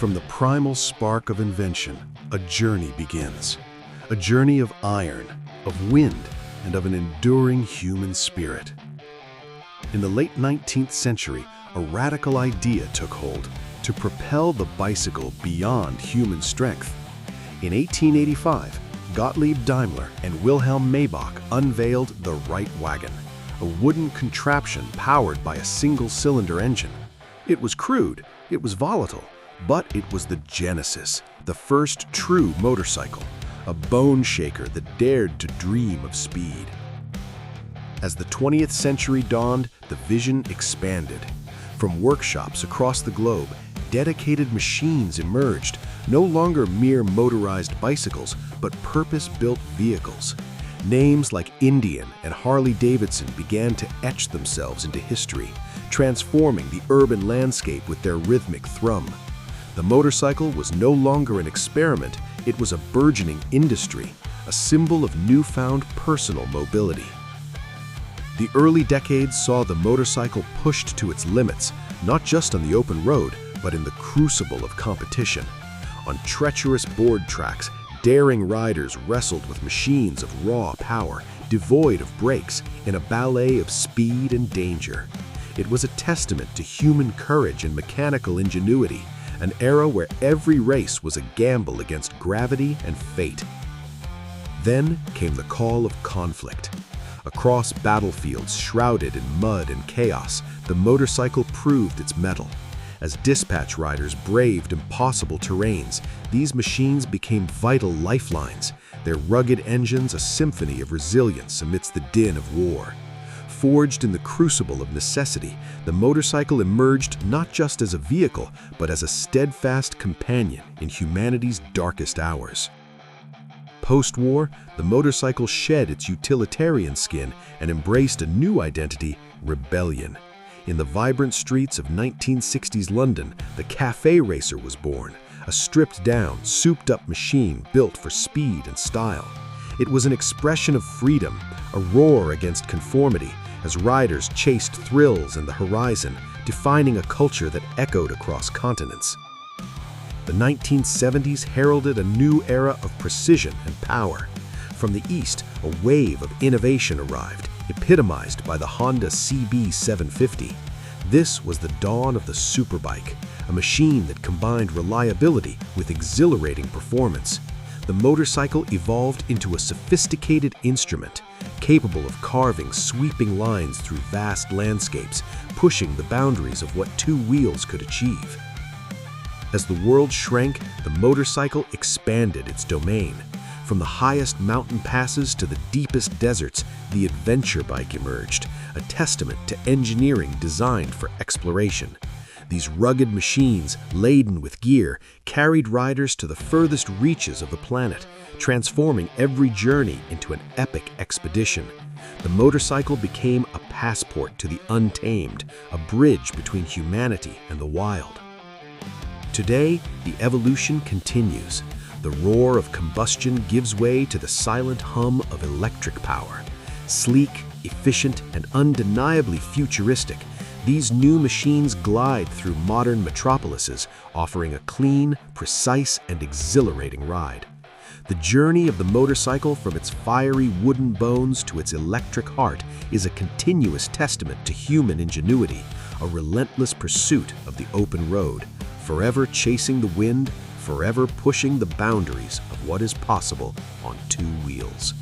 From the primal spark of invention, a journey begins. A journey of iron, of wind, and of an enduring human spirit. In the late 19th century, a radical idea took hold to propel the bicycle beyond human strength. In 1885, Gottlieb Daimler and Wilhelm Maybach unveiled the Right Wagon, a wooden contraption powered by a single-cylinder engine. It was crude, it was volatile, but it was the genesis, the first true motorcycle, a bone shaker that dared to dream of speed. As the 20th century dawned, the vision expanded. From workshops across the globe, dedicated machines emerged, no longer mere motorized bicycles, but purpose-built vehicles. Names like Indian and Harley-Davidson began to etch themselves into history, transforming the urban landscape with their rhythmic thrum. The motorcycle was no longer an experiment, it was a burgeoning industry, a symbol of newfound personal mobility. The early decades saw the motorcycle pushed to its limits, not just on the open road, but in the crucible of competition. On treacherous board tracks, daring riders wrestled with machines of raw power, devoid of brakes, in a ballet of speed and danger. It was a testament to human courage and mechanical ingenuity, an era where every race was a gamble against gravity and fate. Then came the call of conflict. Across battlefields shrouded in mud and chaos, the motorcycle proved its mettle. As dispatch riders braved impossible terrains, these machines became vital lifelines, their rugged engines a symphony of resilience amidst the din of war. Forged in the crucible of necessity, the motorcycle emerged not just as a vehicle, but as a steadfast companion in humanity's darkest hours. Post-war, the motorcycle shed its utilitarian skin and embraced a new identity, rebellion. In the vibrant streets of 1960s London, the Café Racer was born, a stripped-down, souped-up machine built for speed and style. It was an expression of freedom, a roar against conformity, as riders chased thrills and the horizon, defining a culture that echoed across continents. The 1970s heralded a new era of precision and power. From the East, a wave of innovation arrived, epitomized by the Honda CB750. This was the dawn of the superbike, a machine that combined reliability with exhilarating performance. The motorcycle evolved into a sophisticated instrument, capable of carving sweeping lines through vast landscapes, pushing the boundaries of what two wheels could achieve. As the world shrank, the motorcycle expanded its domain. From the highest mountain passes to the deepest deserts, the adventure bike emerged, a testament to engineering designed for exploration. These rugged machines, laden with gear, carried riders to the furthest reaches of the planet, transforming every journey into an epic expedition. The motorcycle became a passport to the untamed, a bridge between humanity and the wild. Today, the evolution continues. The roar of combustion gives way to the silent hum of electric power. Sleek, efficient, and undeniably futuristic, these new machines glide through modern metropolises, offering a clean, precise, and exhilarating ride. The journey of the motorcycle from its fiery wooden bones to its electric heart is a continuous testament to human ingenuity, a relentless pursuit of the open road, forever chasing the wind, forever pushing the boundaries of what is possible on two wheels.